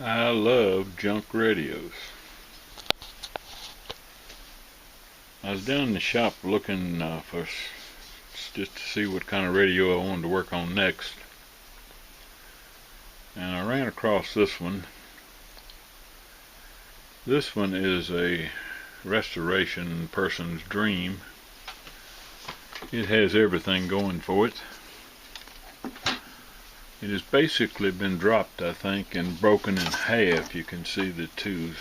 I love junk radios. I was down in the shop looking for just to see what kind of radio I wanted to work on next, and I ran across this one. This one is a restoration person's dream. It has everything going for it. It has basically been dropped, I think, and broken in half. You can see the two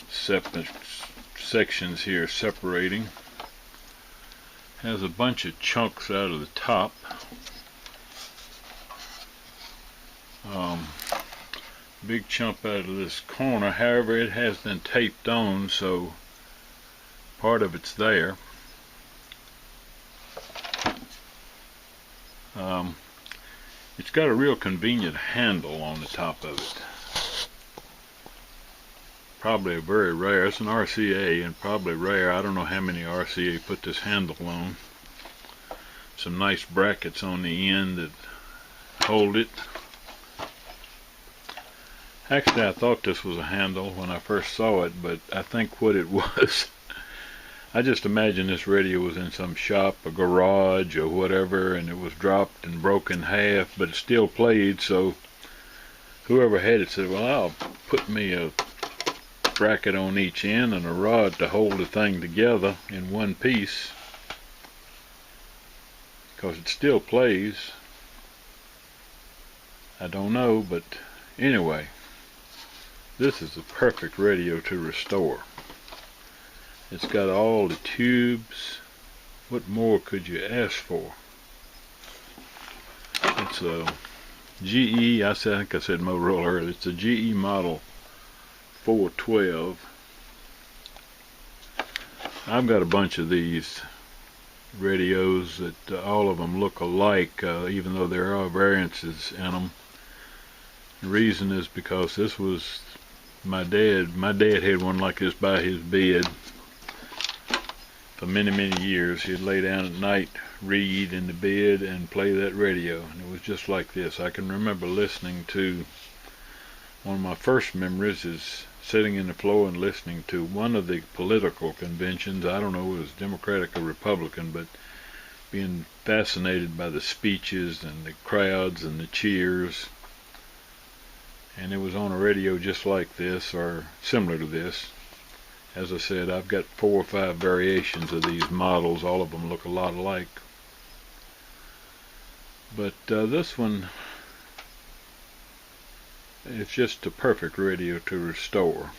separate sections here separating. Has a bunch of chunks out of the top. Big chunk out of this corner. However, it has been taped on, so part of it's there. It's got a real convenient handle on the top of it. Probably a very rare. It's an RCA and probably rare. I don't know how many RCA put this handle on. Some nice brackets on the end that hold it. Actually, I thought this was a handle when I first saw it, but I think what it was, I just imagined this radio was in some shop, a garage or whatever, and it was dropped and broken in half, but it still played, so whoever had it said, well, I'll put me a bracket on each end and a rod to hold the thing together in one piece, because it still plays. I don't know, but anyway, this is the perfect radio to restore. It's got all the tubes. What more could you ask for? It's a GE, I think I said Motorola earlier. It's a GE model 412. I've got a bunch of these radios that all of them look alike, even though there are variances in them. The reason is because this was my dad. My dad had one like this by his bed for many years. He'd lay down at night, read in the bed, and play that radio, and it was just like this. I can remember listening to, one of my first memories is sitting in the floor and listening to one of the political conventions. I don't know if it was Democratic or Republican, but being fascinated by the speeches and the crowds and the cheers. And it was on a radio just like this, or similar to this. As I said, I've got 4 or 5 variations of these models. All of them look a lot alike. But this one, it's just a perfect radio to restore.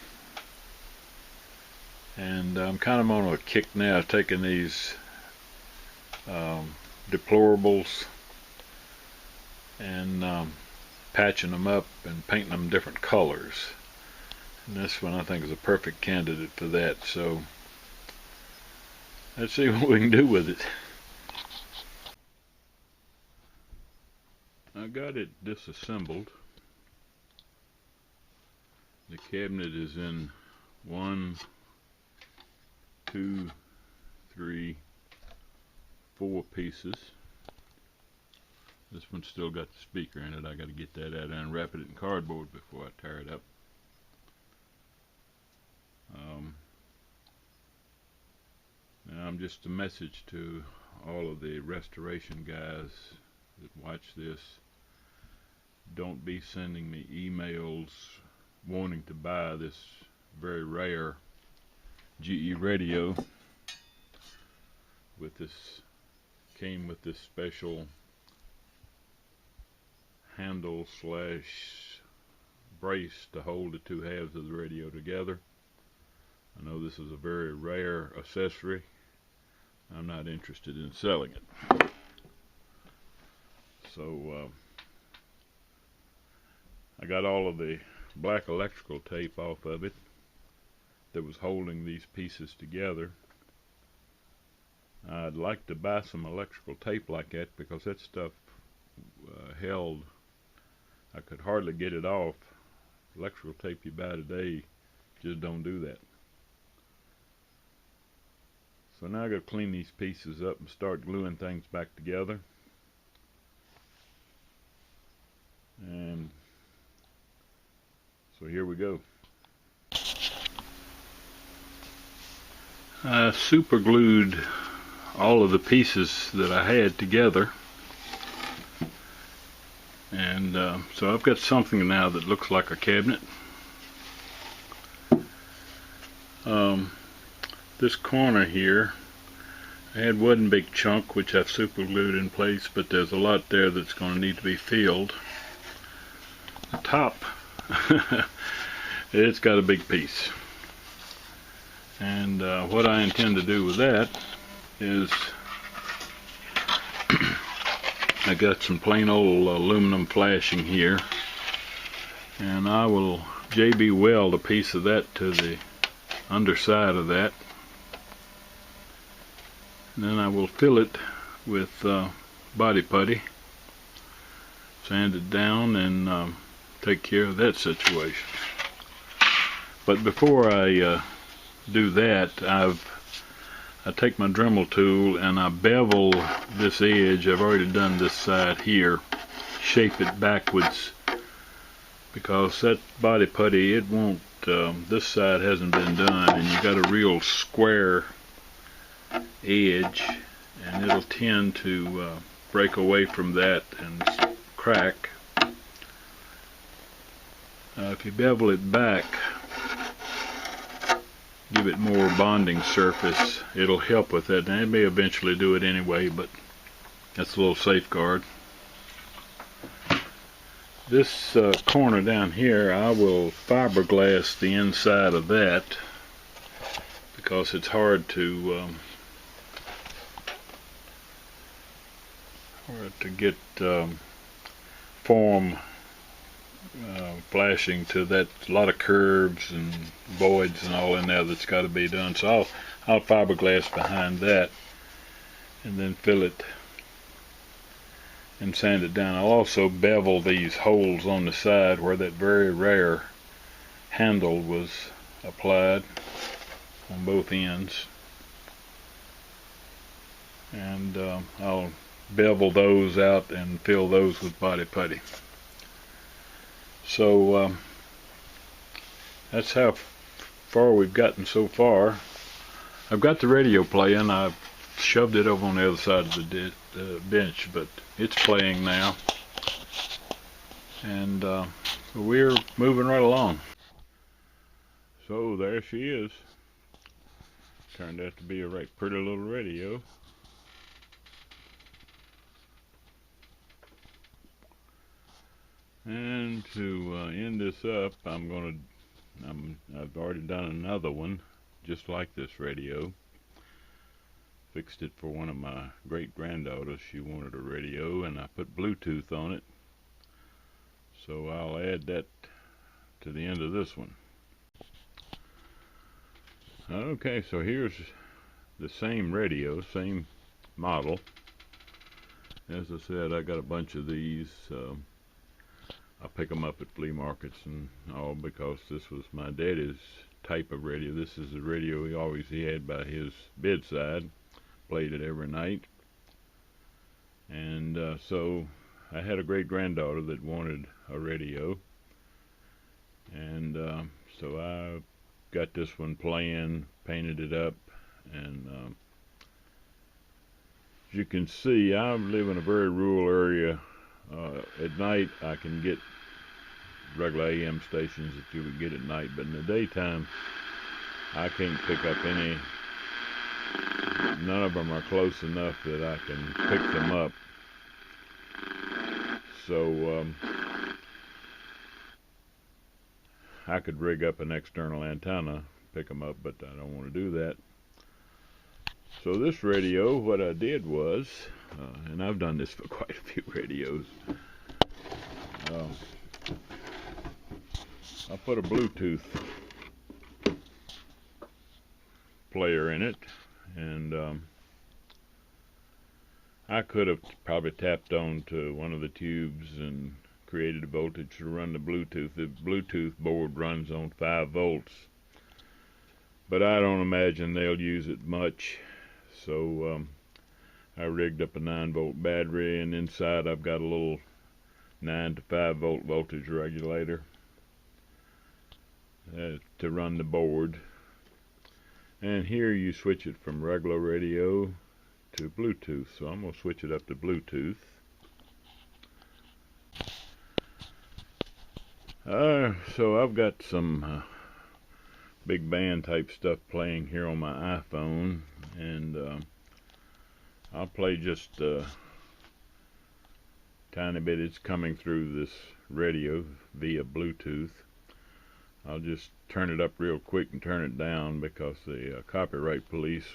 And I'm kind of on a kick now, taking these deplorables and patching them up and painting them different colors. And this one I think is a perfect candidate for that, so let's see what we can do with it. I got it disassembled. The cabinet is in 1, 2, 3, 4 pieces. This one's still got the speaker in it. I got to get that out and wrap it in cardboard before I tear it up. Now I'm just a message to all of the restoration guys that watch this. Don't be sending me emails wanting to buy this very rare GE radio with this, came with this special handle slash brace to hold the two halves of the radio together. I know this is a very rare accessory. I'm not interested in selling it. So I got all of the black electrical tape off of it that was holding these pieces together. I'd like to buy some electrical tape like that, because that stuff held, I could hardly get it off. Electrical tape you buy today just don't do that. So now I got to clean these pieces up and start gluing things back together. And So here we go. I super glued all of the pieces that I had together, and so I've got something now that looks like a cabinet. This corner here, I had one big chunk which I've super glued in place, but there's a lot there that's going to need to be filled. The top, it's got a big piece, and what I intend to do with that is I got some plain old aluminum flashing here, and I will JB weld a piece of that to the underside of that, and then I will fill it with body putty, sand it down, and take care of that situation. But before I do that, I take my Dremel tool and I bevel this edge. I've already done this side here, shape it backwards, because that body putty, it won't, this side hasn't been done, and you got a real square edge, and it'll tend to break away from that and crack. If you bevel it back, give it more bonding surface, it'll help with that. And it may eventually do it anyway, but that's a little safeguard. This corner down here, I will fiberglass the inside of that, because it's hard to get form flashing to that. A lot of curves and voids and all in there that's got to be done. So I'll fiberglass behind that, and then fill it and sand it down. I'll also bevel these holes on the side where that very rare handle was applied on both ends, and I'll bevel those out and fill those with body putty. So that's how far we've gotten so far. I've got the radio playing. I've shoved it over on the other side of the bench, but it's playing now, and we're moving right along. So there she is. Turned out to be a right pretty little radio. And to end this up, I've already done another one just like this radio. Fixed it for one of my great-granddaughters. She wanted a radio, and I put Bluetooth on it. So I'll add that to the end of this one. Okay, so here's the same radio, same model. As I said, I got a bunch of these. I pick them up at flea markets and all, because this was my daddy's type of radio. This is the radio he had by his bedside. Played it every night. And so I had a great-granddaughter that wanted a radio, and so I got this one playing, painted it up, and as you can see, I live in a very rural area. At night I can get regular AM stations that you would get at night, but in the daytime I can't pick up any. None of them are close enough that I can pick them up. So I could rig up an external antenna, pick them up, but I don't want to do that. So this radio, what I did was, and I've done this for quite a few radios, I put a Bluetooth player in it, and I could have probably tapped onto one of the tubes and created a voltage to run the Bluetooth. The Bluetooth board runs on 5 volts, but I don't imagine they'll use it much. So I rigged up a 9-volt battery, and inside I've got a little 9 to 5 volt voltage regulator, to run the board. And here you switch it from regular radio to Bluetooth. So I'm going to switch it up to Bluetooth. So I've got some big band type stuff playing here on my iPhone, and I'll play just a tiny bit. It's coming through this radio via Bluetooth. I'll just turn it up real quick and turn it down because the copyright police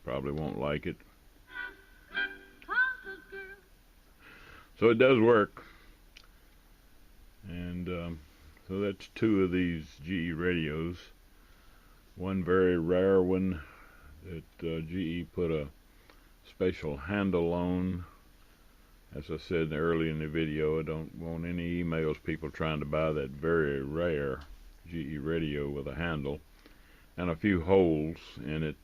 probably won't like it. So it does work. And so that's two of these GE radios. One very rare one that GE put a special handle on. As I said early in the video, I don't want any emails, people trying to buy that very rare GE radio with a handle and a few holes in it.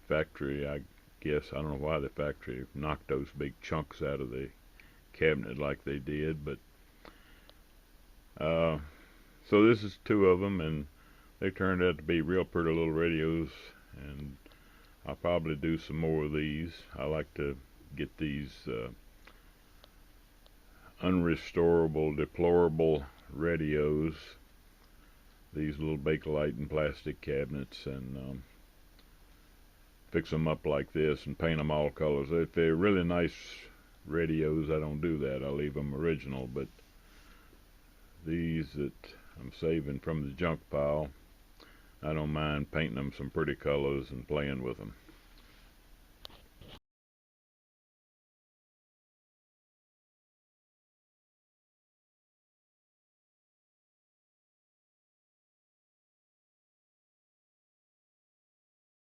Factory, I guess, I don't know why the factory knocked those big chunks out of the cabinet like they did, but so this is two of them, and they turned out to be real pretty little radios, and I'll probably do some more of these. I like to get these unrestorable, deplorable radios, these little Bakelite and plastic cabinets, and fix them up like this and paint them all colors. If they're really nice radios, I don't do that. I leave them original, but these that I'm saving from the junk pile, I don't mind painting them some pretty colors and playing with them.